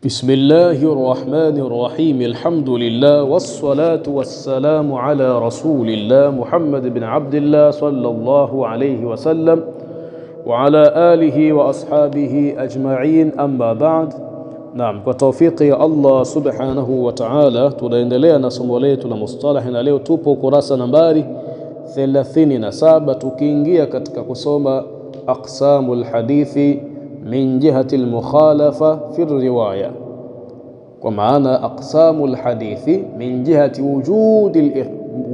بسم الله الرحمن الرحيم الحمد لله والصلاة والسلام على رسول الله محمد بن عبد الله صلى الله عليه وسلم وعلى آله وأصحابه أجمعين أما بعد. نعم، وتوفيق الله سبحانه وتعالى tunaendelea na somo letu la mustalah, na leo tupo kurasa nambari 37 tukiingia katika kusoma aqsamul hadithi min jihati al-mukhalafa fi riwaya, kwa maana aqsamul hadithi min jihati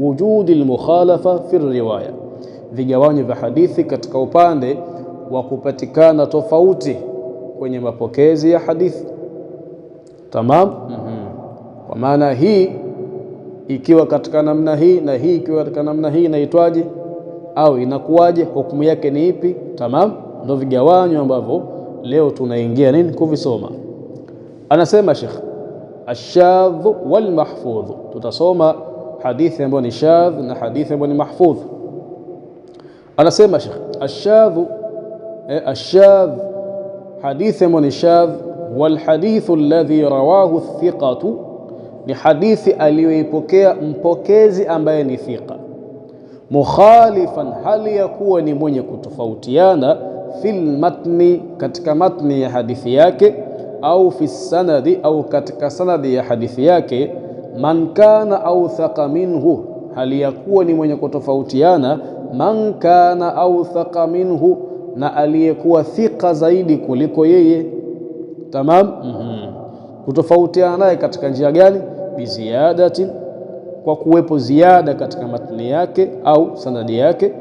wujudi al-mukhalafa fi riwaya, vigawanyo vya hadithi katika upande wa kupatikana tofauti kwenye mapokezi ya hadithi. Tamam? Kwa maana hii ikiwa katika namna hii na hii ikiwa katika namna hii inaitwaje au inakuwaje, hukumu yake ni ipi? Tamam? Ndio vigawanyo ambavyo leo tunaingia nini kuvisoma. Anasema Sheikh, ash-shadh wal mahfudh. Tutasoma hadithi ambayo ni shadh na hadithi ambayo ni mahfudh. Anasema Sheikh, ash-shadh hadithi ambayo ni shadh wal hadithu alladhi rawahu thiqatu, ni hadithi aliyoipokea mpokezi ambaye ni thiqa, mukhalifan, hali ya kuwa ni mwenye kutofautiana, fil matni, katika matni ya hadithi yake, au fi sanadi, au katika sanadi ya hadithi yake, man kana awthaqa minhu, hali ya kuwa ni mwenye kutofautiana, man kana awthaqa minhu, na aliyekuwa thika zaidi kuliko yeye. Tamam? Kutofautiana naye katika njia gani? Biziyadatin, kwa kuwepo ziada katika matni yake au sanadi yake,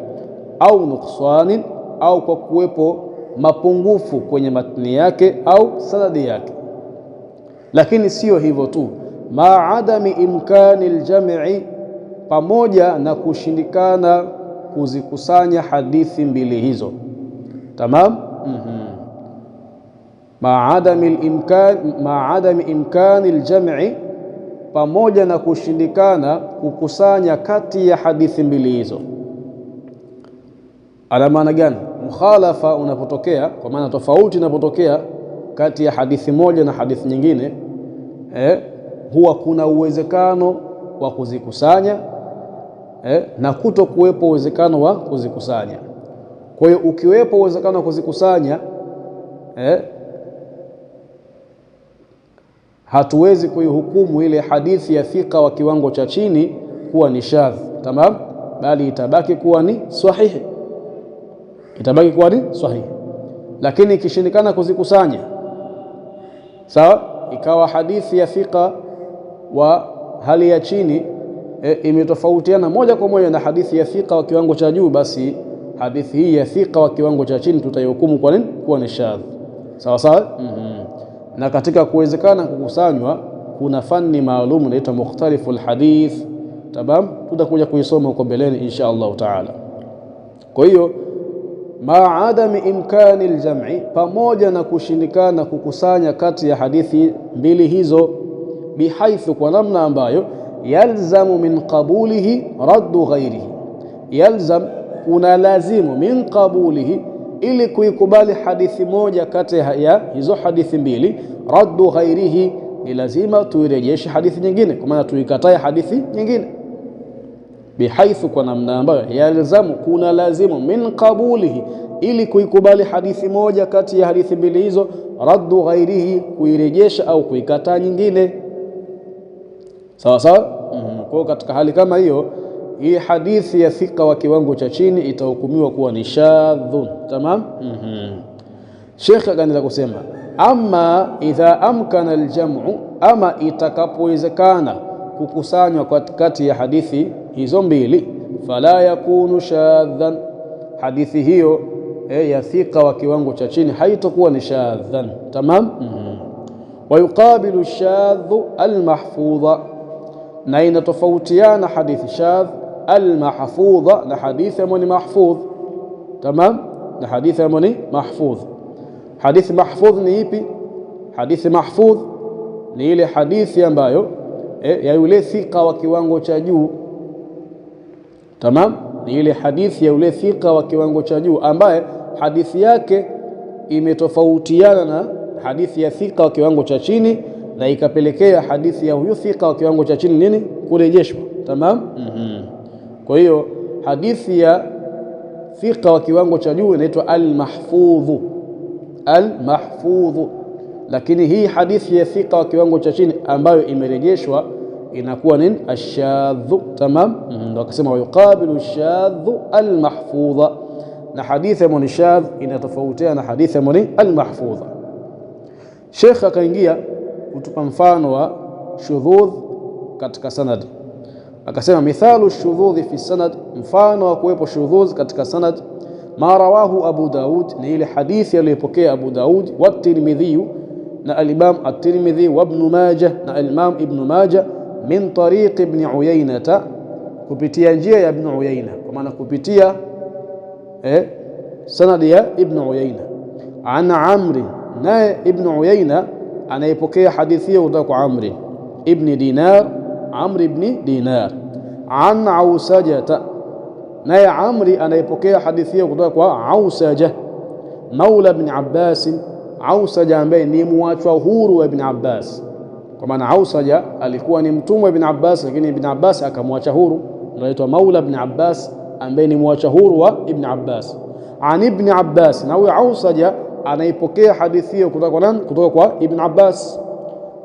au nuqsanin, au kwa kuwepo mapungufu kwenye matni yake au sanadi yake. Lakini sio hivyo tu, ma'adami imkani aljam'i, pamoja na kushindikana kuzikusanya hadithi mbili hizo. Tamam? Ma'adami imkani aljam'i, pamoja na kushindikana kukusanya kati ya hadithi mbili hizo. Ala maana gani? Mukhalafa unapotokea, kwa maana tofauti inapotokea kati ya hadithi moja na hadithi nyingine, huwa kuna uwezekano wa kuzikusanya na kuto kuwepo uwezekano wa kuzikusanya. Kwa hiyo ukiwepo uwezekano wa kuzikusanya, hatuwezi kuihukumu ile hadithi ya thika wa kiwango cha chini kuwa ni shadh. Tamam? Bali itabaki kuwa ni sahihi, itabaki kuwa ni sahihi. Lakini ikishindikana kuzikusanya, sawa, ikawa hadithi ya thika wa hali ya chini imetofautiana moja kwa moja na hadithi ya thika wa kiwango cha juu, basi hadithi hii ya thika wa kiwango cha chini tutaihukumu kwa nini kuwa ni shadh. Sawa sawa? Na katika kuwezekana kukusanywa kuna fani maalum inaitwa mukhtaliful hadith. Tamam? Tutakuja kuisoma huko mbeleni insha Allah taala. Kwa hiyo ma'adami imkani aljam'i, pamoja na kushindikana kukusanya kati ya hadithi mbili hizo, bihaithu, kwa namna ambayo, yalzamu min qabulihi raddu ghairihi, yalzam, kuna lazimu, min qabulihi, ili kuikubali hadithi moja kati ya hizo hadithi mbili, raddu ghairihi, ni lazima tuirejeshe hadithi nyingine, kwa maana tuikatae hadithi nyingine. Bihaithu, kwa namna ambayo, yalzamu, kuna lazimu, min qabulihi, ili kuikubali hadithi moja kati ya hadithi mbili hizo, raddu ghairihi, kuirejesha au kuikataa nyingine. Sawa sawa? Kwa katika hali kama hiyo, hii hadithi ya thika wa kiwango cha chini itahukumiwa kuwa ni shadhun. Tamam? Sheikh akaanza kusema, amma idha amkana aljam'u, ama itakapowezekana kukusanywa kati ya hadithi hizo mbili, fala yakunu shadhan, hadithi hiyo ya thika wa kiwango cha chini haitakuwa ni shadhan. Tamam? Wa yuqabilu shadhu almahfudha, na inatofautiana hadithi shadh almahfudha na hadithi ambayo ni mahfudh. Tamam? Na hadithi ambayo ni mahfudh. Hadithi mahfudh ni ipi? Hadithi mahfudh ni ile hadithi ambayo ya yule thika wa kiwango cha juu. Tamam? Ni ile hadithi ya yule thika wa kiwango cha juu ambaye hadithi yake imetofautiana na hadithi ya thika wa kiwango cha chini na ikapelekea hadithi ya huyu thika wa kiwango cha chini nini kurejeshwa. Tamam. Kwa hiyo hadithi ya thika wa kiwango cha juu inaitwa al-mahfudhu, al-mahfudhu, lakini hii hadithi ya thika wa kiwango cha chini ambayo imerejeshwa inakuwa nini ash-shadhu. Tamam. Ndio akasema yuqabilu ash-shadhu al-mahfudha, na hadithi ya munshadh inatofautiana na hadithi ya al-mahfudha. Sheikh akaingia kutupa mfano wa shudhudh katika sanad, akasema mithalu shudhudhi fi sanad, mfano wa kuwepo shudhudh katika sanad, ma rawahu Abu Daud, ni ile hadithi aliyopokea Abu Daud, wa Tirmidhi, na al-Imam at-Tirmidhi, wa Ibn Majah, na al-Imam Ibn Majah, min tariq Ibn Uyaynah, kupitia njia ya Ibn Uyaynah, kwa maana kupitia sanad ya Ibn Uyaynah, an Amr, naye Ibn Uyaynah anayepokea hadithi hiyo kutoka kwa Amr ibn Dinar, Amr ibn Dinar, an Ausajata, naye Amri anayepokea hadithi hiyo kutoka kwa Ausaja, maula ibn Abbas, Ausaja ambaye ni muachwa huru wa Ibn Abbas, kwa maana Ausaja alikuwa ni mtumwa wa Ibn Abbas, lakini Ibn Abbas akamwacha huru, anaitwa maula ibn Abbas ambaye ni muachwa huru wa Ibn Abbas. An Ibn Abbas, na huyo Ausaja anaipokea hadithi hiyo kutoka kwa nani? Kutoka kwa Ibn Abbas.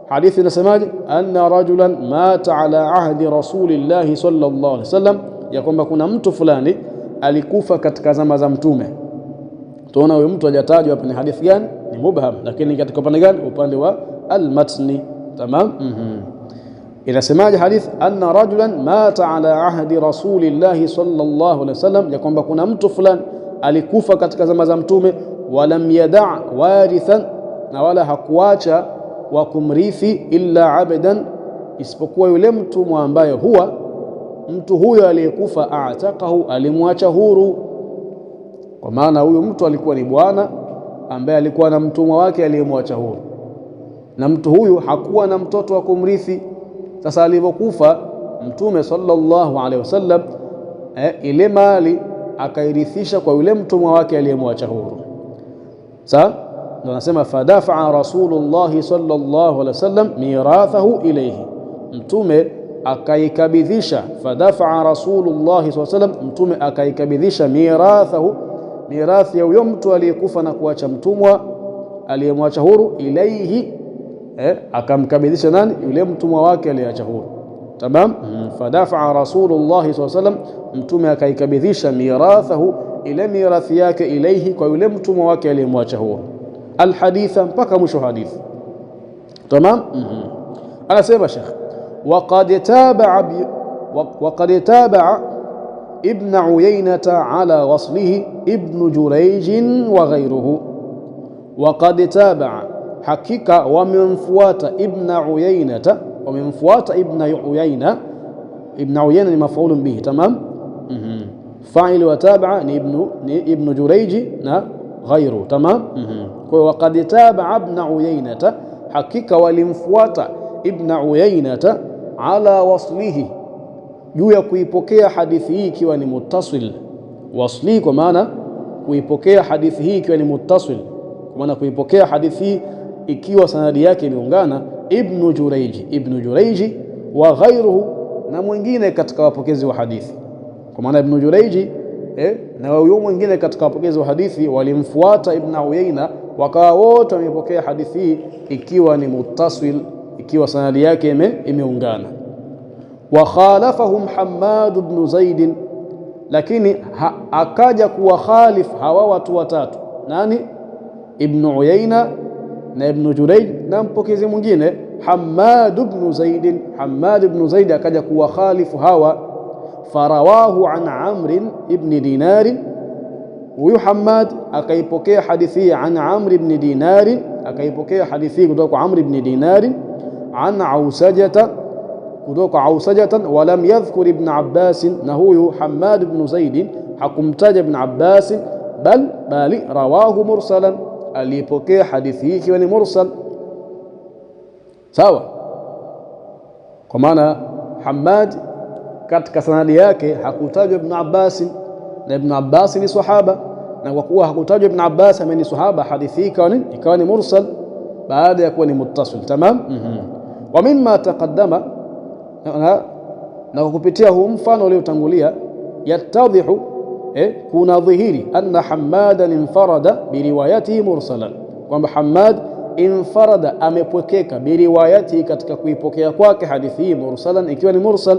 Hadithi inasemaje? Anna rajulan mata ala ahdi rasulillahi sallallahu alaihi wasallam, ya kwamba kuna mtu fulani alikufa katika zama za mtume. Tunaona huyo mtu hajatajwa hapa ni hadithi gani, ni mubham, lakini katika upande gani? Upande wa al-matni. Tamam. Inasemaje hadith? Anna rajulan mata ala ahdi rasulillahi sallallahu alaihi wasallam, ya kwamba kuna mtu fulani alikufa katika zama za mtume, walam yada' warithan, na wala hakuacha wa kumrithi, illa abdan, isipokuwa yule mtumwa ambaye huwa mtu huyo aliyekufa a'taqahu, alimwacha huru. Kwa maana huyo mtu alikuwa ni bwana ambaye alikuwa na mtumwa wake aliyemwacha huru, na mtu huyu hakuwa na mtoto wa kumrithi. Sasa alipokufa Mtume sallallahu alaihi wasallam, ile mali akairithisha kwa yule mtumwa wake aliyemwacha huru. Sasa ndio anasema fadafa Rasulullah sallallahu alaihi wasallam mirathahu ilayhi, Mtume akaikabidhisha, fadafa Rasulullah sallallahu alaihi wasallam, Mtume akaikabidhisha mirathahu, mirathi ya huyo mtu aliyekufa na kuacha mtumwa aliyemwacha huru, ilayhi, akamkabidhisha nani? Yule mtumwa wake aliyeacha huru. Tamam. Fadafa Rasulullah sallallahu alaihi wasallam, Mtume akaikabidhisha mirathahu, ile mirathi yake, ilayhi, kwa yule mtumwa wake aliyemwacha huru. Alhaditha, mpaka mwisho hadithi. Tamam. Anasema Sheikh, waqad taba'a Ibn Uyaynah ala waslihi Ibn Jurayj wa ghayruhu. Waqad taba'a, hakika wamemfuata Ibn Uyaynah, wamemfuata Ibn Uyaynah. Ibn Uyaynah ni maf'ulun bihi. Tamam. Fa'il wa taba'a ni Ibn Jurayj na ghayru. Tamam. Kwa hiyo waqad taba'a Ibn Uyaynah, hakika walimfuata Ibn Uyaynah ala waslihi, juu ya kuipokea hadithi hii ikiwa ni muttasil. Wasli kwa maana kuipokea hadithi hii ikiwa ni muttasil, kwa maana kuipokea hadithi hii ikiwa sanadi yake imeungana. Ibn Jurayj wa ghayruhu, na mwingine katika wapokezi wa hadithi, kwa maana Ibn Jurayj na huyo mwingine katika wapokezi wa hadithi walimfuata Ibn Uyaynah, wakawa wote wamepokea hadithi hii ikiwa ni muttasil, ikiwa sanadi yake imeungana. Wa khalafahum Hammad ibn Zaid, lakini akaja kuwa khalif hawa watu watatu. Nani? Ibn Uyaynah na Ibn Jurayj na mpokezi mwingine Hammad ibn Zaid. Hammad ibn Zaid akaja kuwa khalifu hawa. Farawahu an Amr ibn Dinar, huyu Hammad akaipokea hadithi an Amr ibn Dinar, akaipokea hadithi kutoka kwa Amr ibn Dinar, an Ausajata, kutoka kwa Ausajata. Walam yadhkur Ibn Abbas, na huyu Hammad ibn Zaid hakumtaja Ibn Abbas, bali rawahu mursalan, alipokea hadithi hii ikiwa ni mursal. Sawa. Kwa maana Hammad katika sanadi yake hakutajwa Ibn Abbas, na Ibn Abbas ni sahaba, na kwa kuwa hakutajwa Ibn Abbas ambaye ni sahaba, hadithi hii ikawa ni mursal. baada ya kuwa ni muttasil. Tamam. Wa mimma taqaddama, na kupitia huu mfano uliotangulia, yatadhihu kuna dhihiri anna Hammadan infarada biriwayatihi mursalan, kwamba Hammad infarada amepwekeka biriwayatihi, katika kuipokea kwake hadithi hii mursalan, ikiwa ni mursal.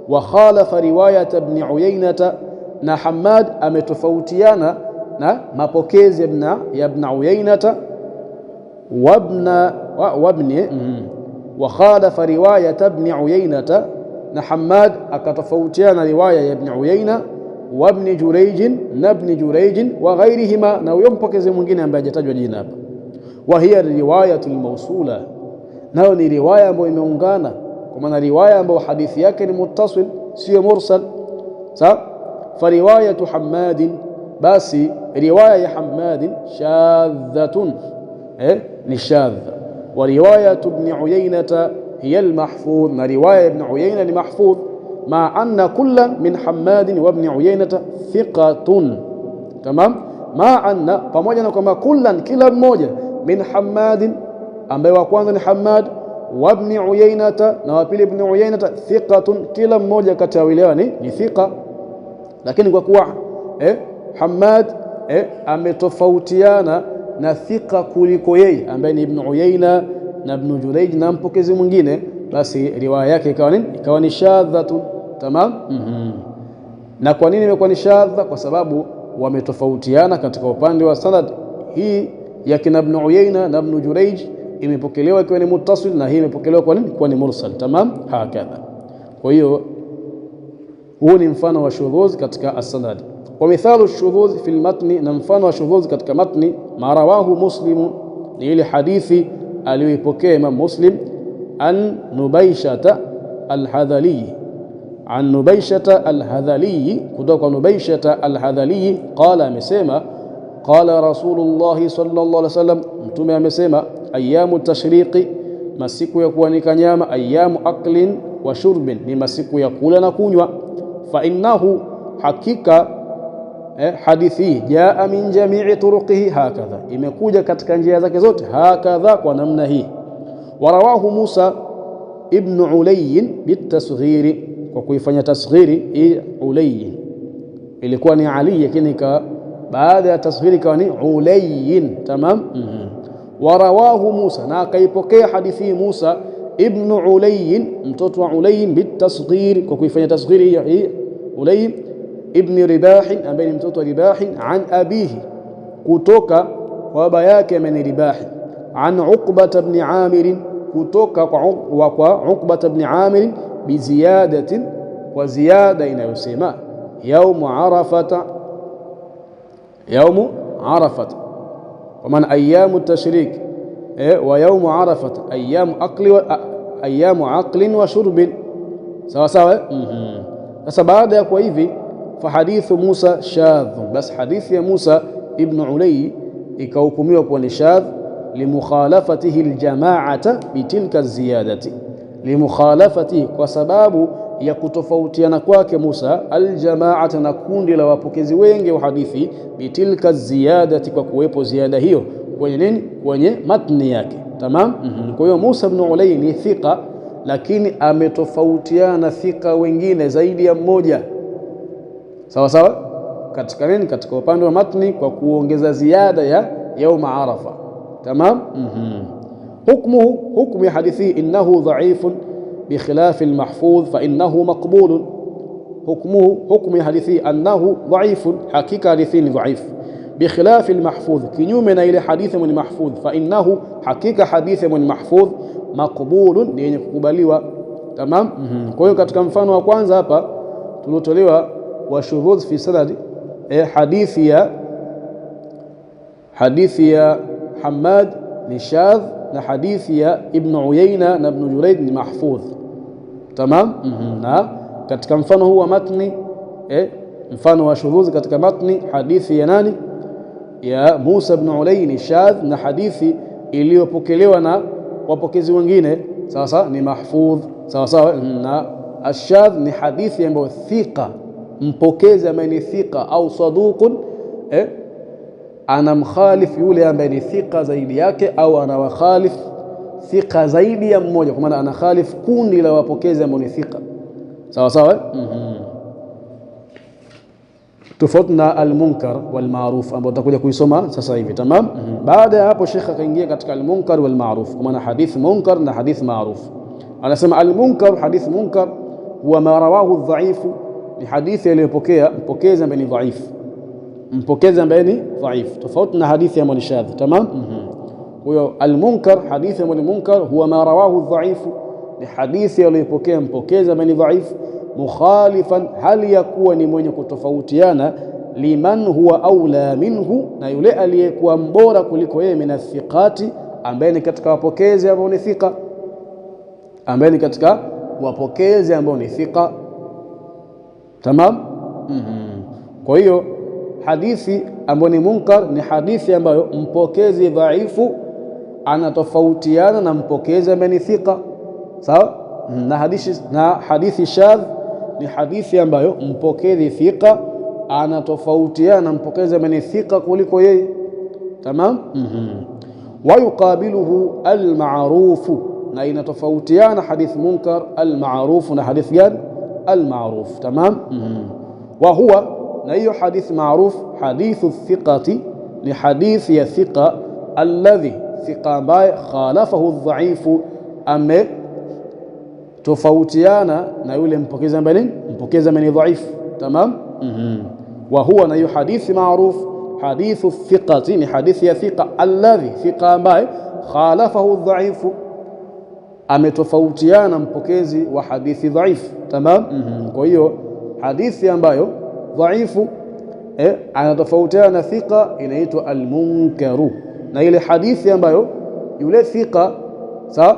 Wa khalafa riwayat ibn Uyaynah, na Hammad ametofautiana na mapokezi ya ibn Uyaynah wa khalafa riwayat ibn Uyaynah, na Hammad akatofautiana riwaya ya ibn Uyaynah wa ibn Jurayj na ibn Jurayj wa ghairihima, na huyo mpokezi mwingine ambaye hajatajwa jina hapa. Wa hiya riwayatul mawsula, nayo ni riwaya ambayo imeungana, kwa maana riwaya ambayo hadithi yake ni muttasil, sio mursal. Sawa. Fa riwayatu Hammadin, basi riwaya ya Hammadin shadhatun, ni shadha. Wa riwayatu ibn Uyaynah hiya al-mahfudh, na riwaya ibn Uyaynah ni mahfudh, ma anna kulla min Hammadin wa ibn Uyaynah thiqatun. Tamam. Ma anna, pamoja na kwamba kullan, kila mmoja, min Hammadin, ambaye wa kwanza ni Hammad, wa ibn Uyaynah, na wa pili ibn Uyaynah, thiqatun, kila mmoja kati ya wale ni thiqa. Lakini kwa kuwa Hammad ametofautiana na thiqa kuliko yeye ambaye ni ibn Uyaynah na ibn Jurayj na mpokezi mwingine, basi riwaya yake ikawa ni shadhatu. Tamam. Na kwa nini imekuwa ni shadha? Kwa sababu wametofautiana katika upande wa sanad. Hii ya kina ibn Uyaynah na ibn Jurayj imepokelewa ikiwa ni muttasil, na hii imepokelewa kwa ni mursal. Tamam. Hakadha. Kwa hiyo huu ni mfano wa shudhuz katika as-sanad. Wa mithalu shudhuz fi al-matni, na mfano wa shudhuz katika matni, ma rawahu Muslim, ni ile hadithi aliyoipokea Imam Muslim, an Nubayshata al-Hadhali, an Nubayshata al-Hadhali, kutoka Nubayshata al-Hadhali, qala, amesema, qala Rasulullah sallallahu alaihi wasallam, mtume amesema, ayamu tashriqi, masiku ya kuanika nyama, ayamu aklin wa shurbin, ni masiku ya kula na kunywa. Fa innahu, hakika hadithi jaa min jami'i turuqihi hakadha, imekuja katika njia zake zote, hakadha, kwa namna hii. Warawahu Musa ibn Ulay bitasghiri, kwa kuifanya tasghiri hii Ulay ilikuwa ni Ali, lakini baada ya tasghiri ikawa ni Ulay. Tamam. Warawahu Musa, na akaipokea hadithi Musa ibn Ulay, mtoto wa Ulay, bitasghiri, kwa kuifanya tasghiri hii Ulay ibn Ribah, ambaye ni mtoto wa Ribah, an abihi, kutoka kwa baba yake ambaye ni Ribah, an Uqbah ibn Amir, kutoka kwa Uqbah ibn Amir, biziyadatin, kwa ziyada inayosema yaumu arafata, yaumu arafata, kwa maana ayamu tashrik wa yaumu arafata ayamu aqlin wa shurbin. Sawa sawa. Sasa baada ya kwa hivi, fa hadithu Musa shadh, bas hadithi ya Musa ibn Ulay ikahukumiwa kuwa ni shadh, limukhalafatihi aljama'ata bitilka ziyadati, limukhalafatihi, kwa sababu ya kutofautiana kwake Musa aljama'ata, na kundi la wapokezi wengi wa hadithi, bitilka ziyadati, kwa kuwepo ziada hiyo kwenye nini? Kwenye matni yake. Tamam. Kwa hiyo Musa ibn Ulay ni thika, lakini ametofautiana thika wengine zaidi ya mmoja. Sawa sawa, katika nini? Katika upande wa matni, kwa kuongeza ziada ya yaum Arafa. Tamam. Hukmu ya hadithi, innahu dha'ifun بخلاف المحفوظ فإنه مقبول. حكم حديثي أنه ضعيف، حقيقة حديثي ضعيف، بخلاف المحفوظ، كنيومنا إلى حديث من محفوظ، فإنه حقيقة حديث من محفوظ مقبول، ni yenye kukubaliwa. Tamam. Kwa hiyo katika mfano wa kwanza hapa tulotolewa wa shudhuz fi sanad, hadithi ya Hammad ni shadh, na hadithi ya ibn Uyaynah na ibn Jurayj ni mahfudh. Tamam. Na katika mfano huu wa matni, mfano wa shudhuz katika matni, hadithi ya nani? Ya Musa ibn Ulay ni shadh, na hadithi iliyopokelewa na wapokezi wengine sawa sawa ni mahfudh. Sawa sawa. Na ashadh ni hadithi ambayo thika, mpokezi ambaye ni thika au saduqun, anamkhalif yule ambaye ni thika zaidi yake, au anawakhalif thika zaidi ya mmoja, kwa maana anakhalif kundi la wapokezi ambao ni thika. Sawa sawa. Tofauti na al-munkar wal ma'ruf ambao tutakuja kuisoma sasa hivi. Tamam. Baada ya hapo Sheikh akaingia katika al-munkar wal ma'ruf, kwa maana hadith munkar na hadith ma'ruf. Anasema al-munkar, hadith munkar huwa ma rawahu adh-dha'if, ni hadithi aliyopokea mpokezi ambaye ni dhaifu, mpokezi ambaye ni dhaifu, tofauti na hadithi ambayo ni shadh. Tamam. Huyo al-munkar, hadithi ambayo ni munkar, huwa ma rawahu adh-dha'if, ni hadithi aliyopokea mpokezi ambaye ni dhaifu, mukhalifan, hali ya kuwa ni mwenye kutofautiana, liman huwa aula minhu, na yule aliyekuwa mbora kuliko yeye, min athiqati, ambaye ni katika wapokezi ambao ni thika, ambaye ni katika wapokezi ambao ni thika. Tamam. Kwa hiyo hadithi ambayo ni munkar ni hadithi ambayo mpokezi dhaifu anatofautiana na mpokezi ambaye ni thika. Sawa. Na hadithi shadh ni hadithi ambayo mpokezi thika anatofautiana na mpokezi ambaye ni thika kuliko yeye. Tamam. Wa yuqabiluhu al-ma'ruf, na inatofautiana hadith munkar al-ma'ruf na hadith gani? Al-ma'ruf. Tamam. Wa huwa, na hiyo hadith ma'ruf, hadithu thiqati, ni hadithi ya thika, alladhi, thika ambaye khalafahu adh-dha'ifu, ame tofautiana na yule mpokezi ambaye ni dhaifu. Tamam. Wa huwa, na hiyo hadithi ma'ruf, hadithu thiqati, ni hadithi ya thika, alladhi, thika ambaye khalafahu adh-dha'ifu, ametofautiana mpokezi wa hadithi dhaifu. Tamam. Kwa hiyo hadithi ambayo dhaifu anatofautiana na thika inaitwa al-munkaru, na ile hadithi ambayo yule thika sawa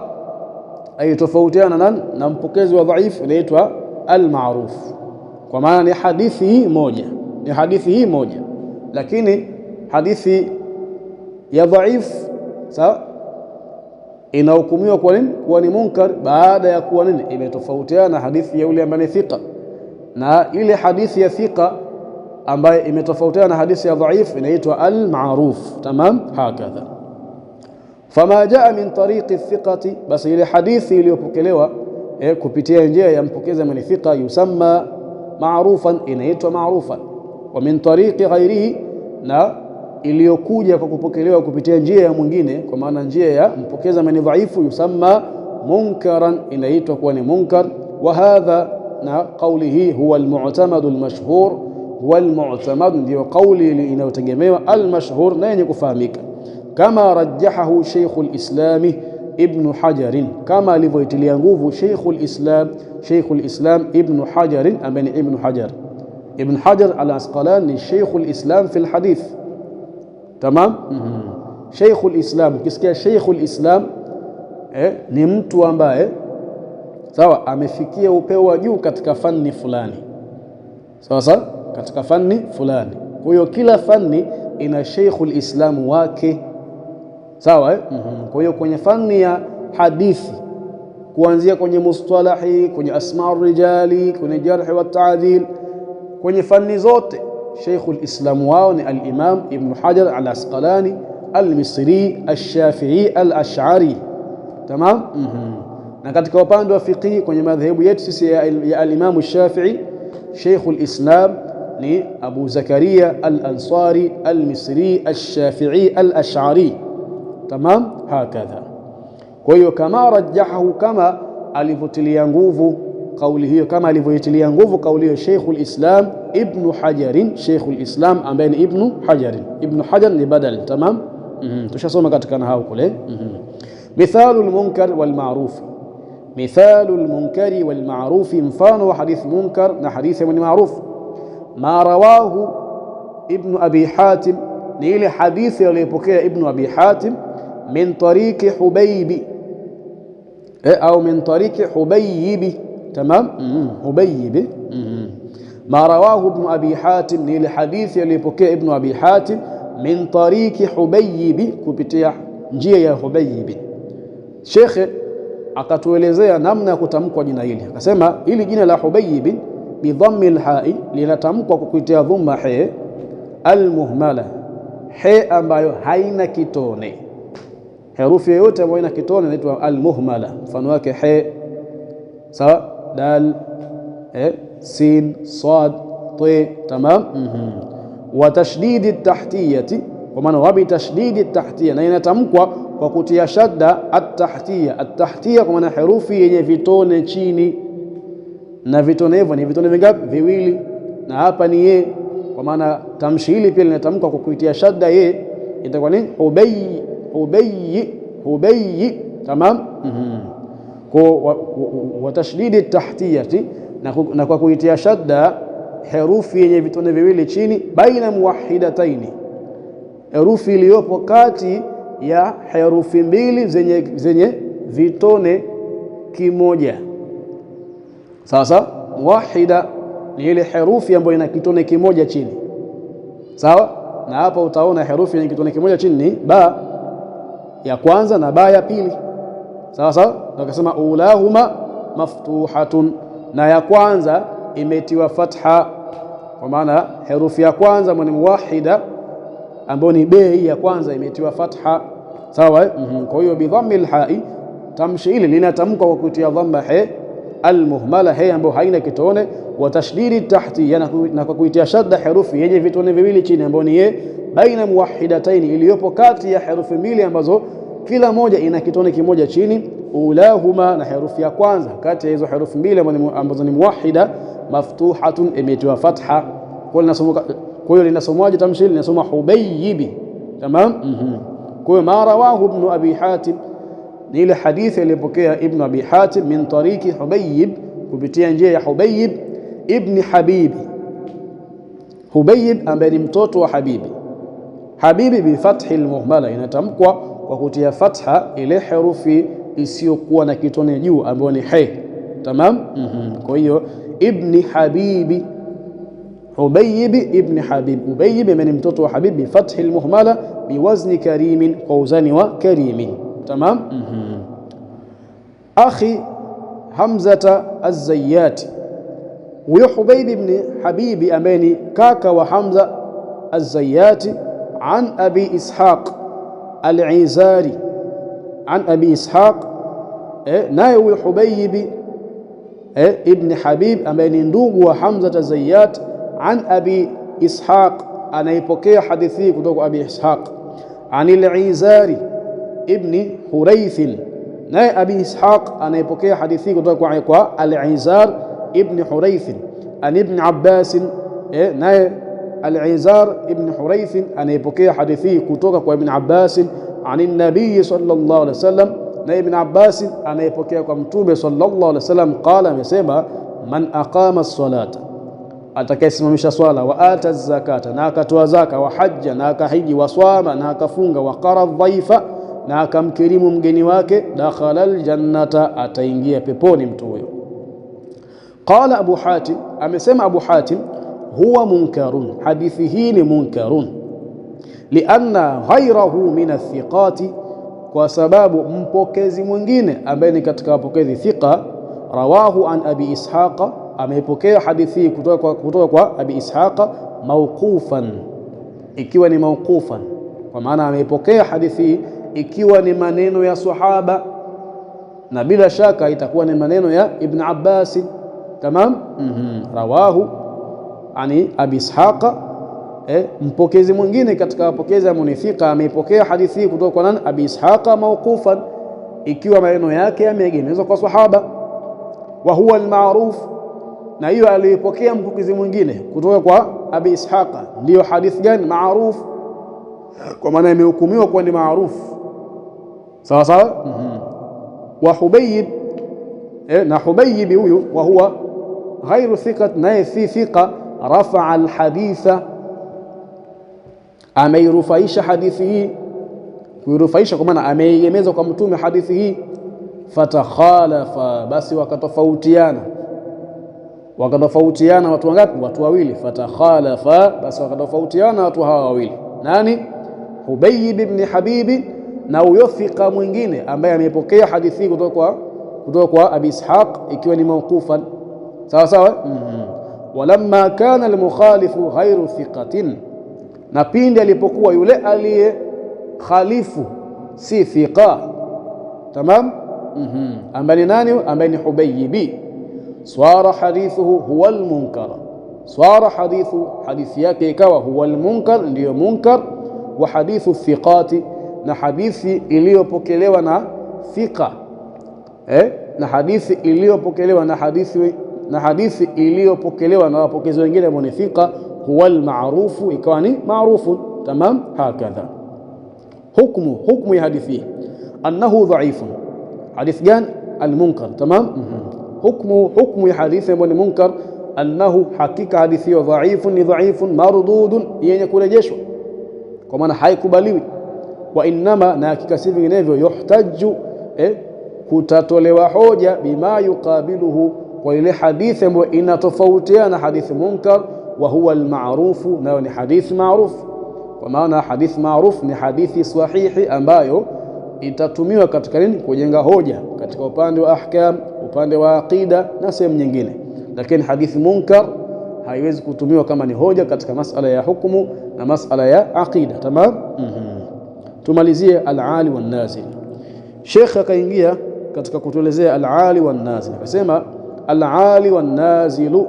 aitofautiana na mpokezi wa dhaifu inaitwa al-ma'ruf, kwa maana ni hadithi hii moja, lakini hadithi ya dhaifu sawa inahukumiwa kwa nini? Kuwa ni munkar baada ya kuwa nini? Imetofautiana na hadithi ya yule ambaye ni thika, na ile hadithi ya thika ambaye imetofautiana na hadithi ya dhaifu inaitwa al-ma'ruf. Tamam. Hakadha. Fama jaa min tariqi thiqati, basi ile hadithi iliyopokelewa kupitia njia ya mpokezi ambaye ni thika, yusamma ma'rufan, inaitwa ma'rufan. Wa min tariqi ghairihi, na iliyokuja kwa kupokelewa kupitia njia ya mwingine, kwa maana njia ya mpokezi ambaye ni dhaifu, yusamma munkaran, inaitwa kuwa ni munkar. Wa hadha, na qawlihi huwa al-mu'tamad al-mashhur, huwa al-mu'tamad, ndio kauli inayotegemewa, al-mashhur, na yenye kufahamika, kama rajjahahu Sheikhul Islam Ibn Hajar, kama alivyoitilia nguvu Sheikhul Islam Ibn Hajar, ambaye ni Ibn Hajar al-Asqalani, Sheikhul Islam fi al-hadith. Tamam. Sheikhul Islam, ukisikia Sheikhul Islam ni mtu ambaye sawa amefikia upeo wa juu katika fani fulani, sawa katika fani fulani. Kwa hiyo kila fani ina Sheikhul Islam wake, sawa. Kwa hiyo kwenye fani ya hadithi, kuanzia kwenye mustalahi, kwenye asma'ur rijali, kwenye jarh wa ta'dil, kwenye fani zote Sheikhul Islam wao ni al-Imam Ibn Hajar al-Asqalani al-Misri al-Shafi'i al-Ash'ari. Tamam. Na katika upande wa fiqh kwenye madhehebu yetu sisi ya al-Imam al-Shafi'i, Sheikhul Islam ni Abu Zakaria al-Ansari al-Misri al-Shafi'i al-Ash'ari. Tamam. Hakadha. Kwa hiyo kama rajjahahu, kama alivyotilia nguvu kauli hiyo, kama alivyoitilia nguvu kauli hiyo Sheikhul Islam Ibn Hajar, Sheikhul Islam ambaye ni Ibn Hajar. Ibn Hajar ni badal. Tamam. Tushasoma katika nahau kule. Mithalul munkar wal ma'ruf, mithalul munkari wal ma'ruf, mfano wa hadith munkar na hadithi ni ma'ruf. Ma rawahu Ibn Abi Hatim, ni ile hadithi aliyopokea Ibn Abi Hatim, min tariqi Hubaybi au min tariqi Hubaybi. Tamam. Hubaybi. Ma rawahu Ibn Abi Hatim, ni ile hadithi aliyopokea Ibn Abi Hatim, min tariqi Hubaybi, kupitia njia ya Hubaybi. Sheikh akatuelezea namna ya kutamkwa jina hili, akasema hili jina la Hubaybi bi dhammi al-ha'i linatamkwa kwa kuitia dhamma ha al-muhmala, he ambayo haina kitone. Herufi yoyote ambayo haina kitone inaitwa al-muhmala. Mfano wake he, sawa, dal, sin, sad, ta, tamam. Wa tashdidi tahtiyati, kwa maana wabi tashdidi tahtiyya, na inatamkwa kwa kutia shadda at-tahtiyya. At-tahtiyya kwa maana herufi yenye vitone chini, na vitone hivyo ni vitone vingapi? Viwili, na hapa ni ye, kwa maana tamshi hili pia linatamkwa kwa kuitia shadda ye, itakuwa ni hubayyi, hubayyi, hubayyi, tamam. Wa tashdidi tahtiyati, na kwa kuitia shadda herufi yenye vitone viwili chini, baina muwahhidataini, herufi iliyopo kati ya herufi mbili zenye vitone kimoja. Sasa muwahhida ni ile herufi ambayo ina kitone kimoja chini, sawa. Na hapa utaona herufi yenye kitone kimoja chini ni ba ya kwanza na ba ya pili, sawa sawa. Tukasema ulahuma maftuhatun, na ya kwanza imetiwa fatha, kwa maana herufi ya kwanza ambayo ni muwahhida ambayo ni bei ya kwanza imetiwa fatha, sawa. Kwa hiyo bidhammil hai, tamshi hili linatamkwa kwa kutia dhamma he al-muhmala, he ambayo haina kitone. Wa tashdidi tahtiyya, na kwa kuitia shadda herufi yenye vitone viwili chini ambayo ni ye, baina muwahhidataini, iliyopo kati ya herufi mbili ambazo kila moja ina kitone kimoja chini. Ulahuma, na herufi ya kwanza kati ya hizo herufi mbili ambazo ni muwahhida, maftuhatun, imetiwa fatha. Kwa hiyo linasomwaje tamshi? Linasoma hubayyibi, tamam. Kwa hiyo ma rawahu ibn Abi Hatim, ni ile hadithi iliyopokea Ibn Abi Hatim min tariki Hubayyib, kupitia njia ya Hubayyib ibn Habibi. Hubayyib ambaye ni mtoto wa Habibi. Habibi bi fathi al-muhmala, inatamkwa kwa kutia fatha ile herufi isiyokuwa na kitone juu ambayo ni he, tamam. Kwa hiyo ibn Habibi, Hubayyib ibn Habib. Hubayyib ni mtoto wa Habib bi fathi al-muhmala bi wazni karimin, kwa uzani wa karimin, tamam. Akhi Hamzata az-Zayyati, huyo Hubayb ibn Habibi ambaye ni kaka wa Hamza az-Zayyati, an Abi Ishaq al-Izari, an Abi Ishaq, naye huyo Hubayb ibn Habib ambaye ni ndugu wa Hamza az-Zayyat, an Abi Ishaq, anaipokea hadithi kutoka kwa Abi Ishaq, an al-Izari ibn Hurayth, naye Abi Ishaq anaipokea hadithi kutoka kwa al-Izar ibn Hurayth, an Ibn Abbas, naye al-Izar ibn Hurayth anaipokea hadithi kutoka kwa Ibn Abbas, an nabii sallallahu alaihi wasallam, na Ibn Abbas anaipokea kwa Mtume sallallahu alaihi wasallam, qala, amesema, man aqama as-salata, atakayesimamisha swala, wa ata az-zakata, na akatoa zaka, wa hajja, na akahiji, wa swama, na akafunga, wa qara dhaifa, na akamkirimu mgeni wake, dakhala al-jannata, ataingia peponi mtu huyo. Qala Abu Hatim, amesema Abu Hatim, huwa munkarun, hadithi hii ni munkarun, lianna ghayrahu min athiqati, kwa sababu mpokezi mwingine ambaye ni katika wapokezi thiqa, rawahu an Abi Ishaqa, ameipokea hadithi kutoka kwa Abi Ishaqa mawqufan, ikiwa ni mawqufan, kwa maana ameipokea hadithi ikiwa ni maneno ya sahaba, na bila shaka itakuwa ni maneno ya Ibn Abbas, tamam. Rawahu ani Abi Ishaqa, mpokezi mwingine katika wapokezi wa munithika ameipokea hadithi kutoka kwa nani? Abi Ishaqa mawqufan, ikiwa maneno yake yameegemezwa kwa sahaba. Wa huwa al-ma'ruf, na hiyo aliyopokea mpokezi mwingine kutoka kwa Abi Ishaqa ndio hadithi gani? Ma'ruf, kwa maana imehukumiwa kuwa ni ma'ruf, sawa sawa. Wa Hubayyib, na Hubayyib huyu wa huwa ghairu thiqat, naye si thiqa, rafa'a al-haditha, ameirufaisha hadithi hii, kuirufaisha kwa maana ameiegemeza kwa Mtume hadithi hii. Fatakhalafa, basi wakatofautiana watu wangapi? Watu wawili. Fatakhalafa, basi wakatofautiana watu hawa wawili. Nani? Hubayyib ibn Habib na huyo thika mwingine ambaye amepokea hadithi kutoka kwa Abi Ishaq ikiwa ni mawqufan, sawa sawa. Walamma kana al-mukhalifu ghayru thiqatin, na pindi alipokuwa yule aliye khalifu si thiqa. Tamam. Ambaye nani? Ambaye ni Hubaybi. Swara hadithuhu huwa almunkar, swara hadithi yake ikawa huwa almunkar, ndiyo munkar. Wa hadithu thiqati, na hadithi iliyopokelewa na thiqa, na hadithi iliyopokelewa na hadithi iliyopokelewa na wapokezi wengine ambao ni thiqa, huwa almaarufu, ikawa ni maarufu. Tamam. Hakadha hukmu ya hadithi annahu dhaifun. Hadith gani? Almunkar. Tamam. Hukmu ya hadithi ambayo ni munkar, annahu, hakika hadithi hiyo dhaifun, ni dhaifun, mardudun, yenye kurejeshwa, kwa maana haikubaliwi. Wa innama, na hakika si vinginevyo, yuhtaju, kutatolewa hoja, bima yuqabiluhu, kwa ile hadithi ambayo inatofautiana hadithi munkar, wa huwa almaarufu, nayo ni hadithi maarufu. Kwa maana hadithi maarufu ni hadithi sahihi ambayo itatumiwa katika nini? Kujenga hoja katika upande wa ahkam, upande wa aqida na sehemu nyingine. Lakini hadithi munkar haiwezi kutumiwa kama ni hoja katika masala ya hukumu na masala ya aqida. Tamam. Tumalizie al-ali wan nazil. Sheikh akaingia katika kutuelezea al-ali wan nazil, akasema al-ali wan nazilu,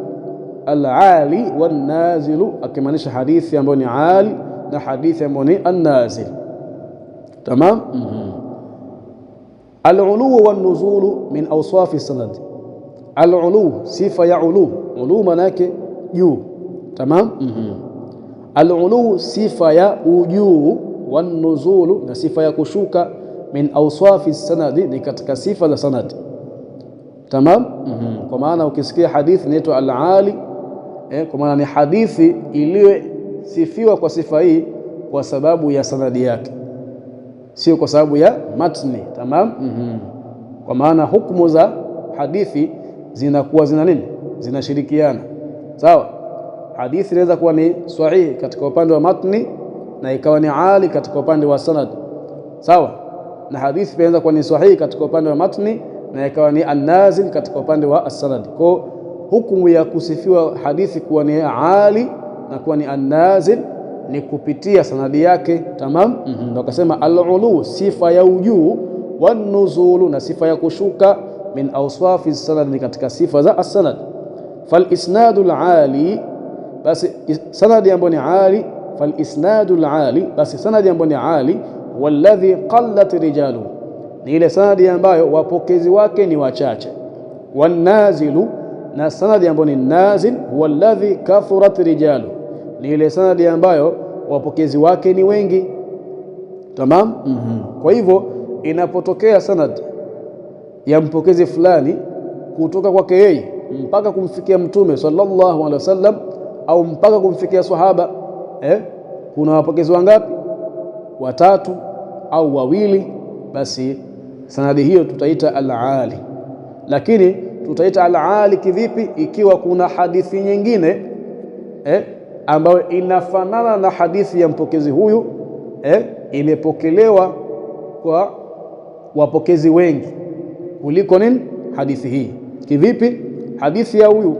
al-ali wan nazilu, akimaanisha hadithi ambayo ni ali na hadithi ambayo ni an-nazil. Tamam. Al-ulu wan nuzulu min awsafi sanad. Al-ulu, sifa ya ulu manake juu. Tamam. Al-ulu, sifa ya ujuu, wan nuzulu, na sifa ya kushuka, min awsafi sanad, ni katika sifa za sanad. Tamam. Kwa maana ukisikia hadithi inaitwa al-ali, kwa maana ni hadithi iliyosifiwa kwa sifa hii kwa sababu ya sanadi yake, sio kwa sababu ya matni. Tamam. Kwa maana hukumu za hadithi zinakuwa zina nini? Zinashirikiana. Sawa. Hadithi inaweza kuwa ni sahihi katika upande wa matni na ikawa ni ali katika upande wa sanad. Sawa. Na hadithi inaweza kuwa ni sahihi katika upande wa matni na ikawa ni an-nazil katika upande wa as-sanad. Kwa hukumu ya kusifiwa hadithi kuwa ni ali na kuwa ni an-nazil ni kupitia sanadi yake. Tamam. Ndio akasema al-ulu, sifa ya ujuu, wan nuzulu, na sifa ya kushuka, min awsafi sanad, ni katika sifa za as-sanad. Fal isnadul ali, basi sanadi ambayo ni ali, fal isnadul ali, basi sanadi ambayo ni ali, walladhi qallat rijalu, ni ile sanadi ambayo wapokezi wake ni wachache. Wan nazilu, na sanadi ambayo ni nazil, walladhi kathurat rijalu, ni ile sanadi ambayo wapokezi wake ni wengi. Tamam. Kwa hivyo inapotokea sanad ya mpokezi fulani kutoka kwake yeye mpaka kumfikia Mtume sallallahu alaihi wasallam, au mpaka kumfikia sahaba, kuna wapokezi wangapi? Watatu au wawili, basi sanadi hiyo tutaita al-ali. Lakini tutaita al-ali kivipi? Ikiwa kuna hadithi nyingine ambayo inafanana na hadithi ya mpokezi huyu, imepokelewa kwa wapokezi wengi kuliko nini? Hadithi hii. Kivipi? Hadithi ya huyu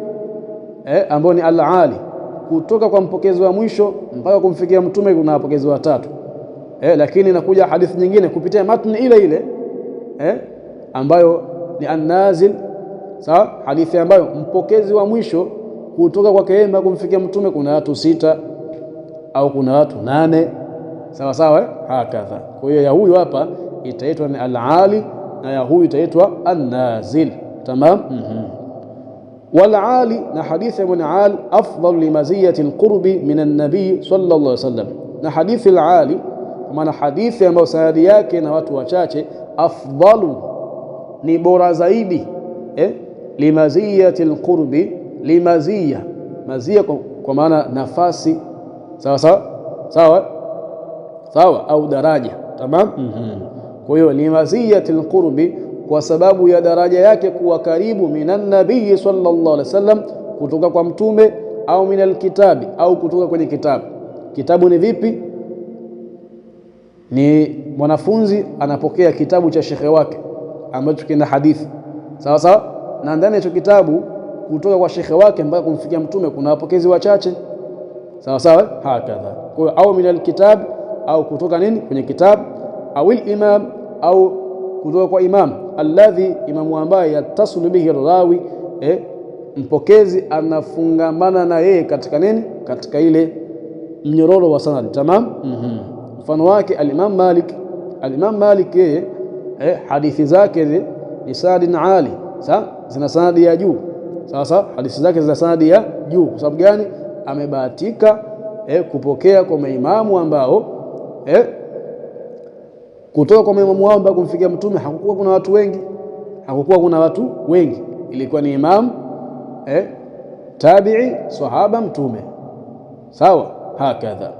ambayo ni al-ali, kutoka kwa mpokezi wa mwisho mpaka kumfikia Mtume kuna wapokezi watatu, lakini inakuja hadithi nyingine kupitia matni ile ile ambayo ni an-nazil. Sawa. Hadithi ambayo mpokezi wa mwisho kutoka kwake yeye mpaka kumfikia Mtume kuna watu 6 au kuna watu 8. Sawa sawa. Hakadha. Kwa hiyo ya huyu hapa itaitwa ni al-ali na ya huyu itaitwa an-nazil. Tamam. Wal-ali, na hadithi ya al afdal limaziyati al-qurbi min an-nabi sallallahu alaihi wasallam, na hadithi al-ali kwa maana hadithi ambayo sanadi yake na watu wachache, afdalu, ni bora zaidi, limaziyati al-qurbi, limazia, mazia kwa maana nafasi. Sawa sawa sawa sawa, au daraja. Tamam. Kwa hiyo limaziyati al-qurbi, kwa sababu ya daraja yake kuwa karibu, minan nabii sallallahu alaihi wasallam, kutoka kwa Mtume, au minal kitabi, au kutoka kwenye kitabu. Kitabu ni vipi? Ni mwanafunzi anapokea kitabu cha shekhe wake ambacho kina hadithi. Sawa sawa. Na ndani ya kitabu kutoka kwa shekhe wake mpaka kumfikia Mtume kuna wapokezi wachache. sawa sawa, hakadha. Kwa hiyo au min alkitab, au kutoka nini, kwenye kitabu, au imam, au kutoka kwa imam, alladhi, imamu ambaye yatasulu bihi rawi, mpokezi anafungamana na yeye katika nini, katika ile mnyororo wa sanad. Tamam. Mfano wake al-Imam Malik. Al-Imam Malik yeye hadithi zake ni sanad ali, zina sanadi ya juu. Sasa hadithi zake zina sanadi ya juu kwa sababu gani? Amebahatika kupokea kwa maimamu ambao kutoka kwa maimamu wao mpaka kumfikia mtume hakukuwa kuna watu wengi, ilikuwa ni imam tabi'i, sahaba, mtume, sawa, hakadha.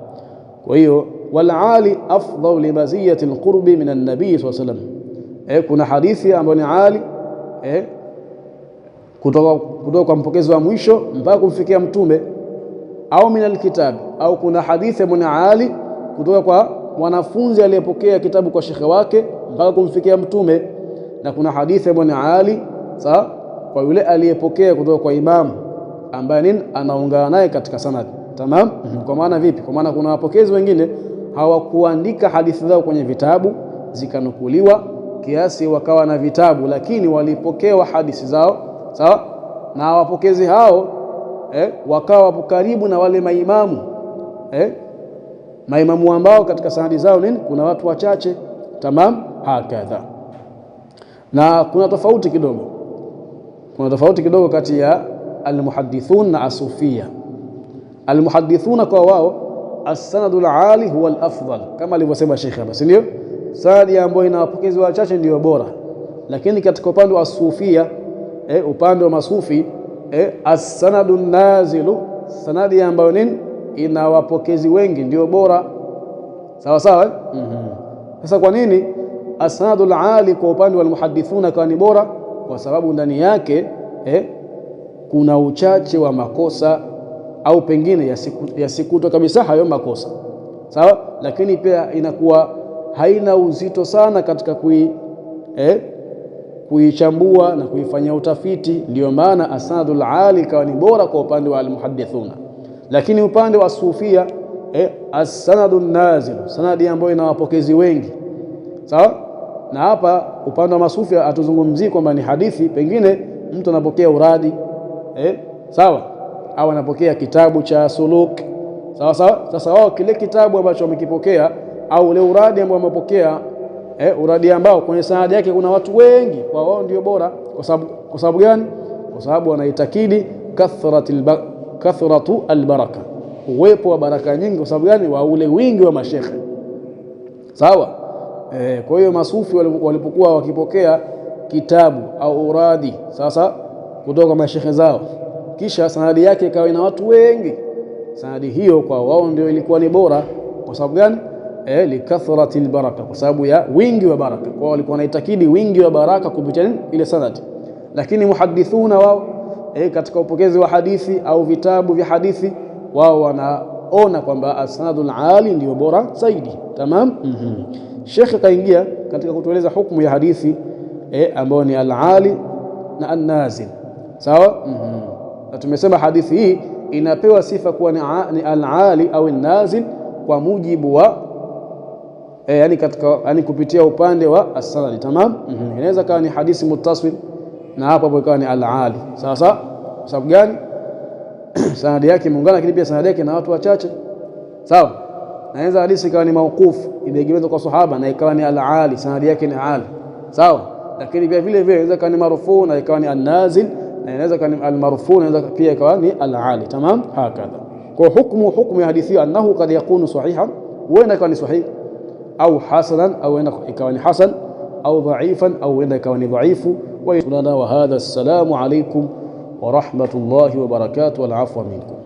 Kwa hiyo wal ali afdal li maziyati alqurbi min an-nabii sallallahu alayhi wasallam, kuna hadithi ambayo ni ali kutoka kwa mpokezi wa mwisho mpaka kumfikia mtume, au min alkitab, au kuna hadithi ambayo ni ali kutoka kwa mwanafunzi aliyepokea kitabu kwa shekhe wake mpaka kumfikia mtume, na kuna hadithi ambayo ni ali sawa kwa yule aliyepokea kutoka kwa imamu ambaye nini anaungana naye katika sanad. Tamam. Kwa maana vipi? Kwa maana kuna wapokezi wengine hawakuandika hadithi zao kwenye vitabu zikanukuliwa kiasi wakawa na vitabu, lakini walipokewa hadithi zao sawa, na wapokezi hao wakawa karibu na wale maimamu ambao katika sanadi zao nini kuna watu wachache. Tamam, hakadha. Na kuna tofauti kidogo kati ya almuhaddithun na asufia. Almuhaddithuna kwa wao as-sanadul ali huwa al-afdal, kama alivyosema Sheikh hapa, si ndio? Sanadi ambayo ina wapokezi wachache ndio bora, lakini katika upande wa asufia, upande wa masufi, as-sanadun nazilu, sanadi ambayo nini ina wapokezi wengi ndio bora, sawa sawa. Sasa kwa nini as-sanadul ali kwa upande wa almuhaddithuna kwa ni bora? Kwa sababu ndani yake kuna uchache wa makosa, au pengine yasikuto kabisa hayo makosa, sawa, lakini pia inakuwa haina uzito sana katika kuichambua na kuifanyia utafiti. Ndio maana as-sanadul ali kawa ni bora kwa upande wa almuhaddithuna. Lakini upande wa sufia as-sanadun nazil, sanadi ambayo ina wapokezi wengi, sawa. Na hapa upande wa masufi atuzungumzii kwamba ni hadithi, pengine mtu anapokea uradi sawa, au anapokea kitabu cha suluk, sawa sawa. Sasa wao kile kitabu ambacho wamekipokea au ule uradi ambao wamepokea, uradi ambao kwenye sanadi yake kuna watu wengi, kwa wao ndio bora. Kwa sababu gani? Kwa sababu wanaitakidi kathratu albaraka, uwepo wa baraka nyingi. Kwa sababu gani? Wa ule wingi wa mashekhe, sawa. Kwa hiyo masufi walipokuwa wakipokea kitabu au uradi sasa kutoka kwa mashekhe zao, kisha sanadi yake ikawa ina watu wengi, sanadi hiyo kwa wao ndio ilikuwa ni bora. Kwa sababu gani? Likathratil baraka, kwa sababu ya wingi wa baraka. Kwa walikuwa wanaitakidi wingi wa baraka kupitia ile sanadi. Lakini muhaddithuna wao katika upokezi wa hadithi au vitabu vya hadithi, wao wanaona kwamba as-sanadul ali ndio bora zaidi. Tamam. Sheikh kaingia katika kutueleza hukumu ya hadithi ambayo ni al-ali na an-nazil, sawa. Na tumesema hadithi hii inapewa sifa kuwa ni al-ali au an-nazil kwa mujibu wa yani kupitia upande wa as-sanad. Tamam. Inaweza kawa ni hadithi muttasil na hapo ikawa ni al-ali, sawa sawa. Kwa sababu gani? Sanadi yake imeungana, lakini pia sanadi yake na watu wachache, sawa. Na inaweza hadithi ikawa ni mauqufu, imeegemezwa kwa sahaba na ikawa ni al-ali, sanadi yake ni ali, sawa. Lakini pia vile vile inaweza kuwa ni marfu na ikawa ni an-nazil, na inaweza kuwa ni al-marfu na inaweza pia ikawa ni al-ali. Tamam, hakadha. Kwa hukumu ya hadithi annahu kad yakunu sahihan, huenda ikawa ni sahih, au hasanan, au huenda ikawa ni hasan, au dha'ifan, au huenda ikawa ni dhaifu. Wa hadha, assalamu alaykum wa rahmatullahi wa barakatuh, wal afwa minkum.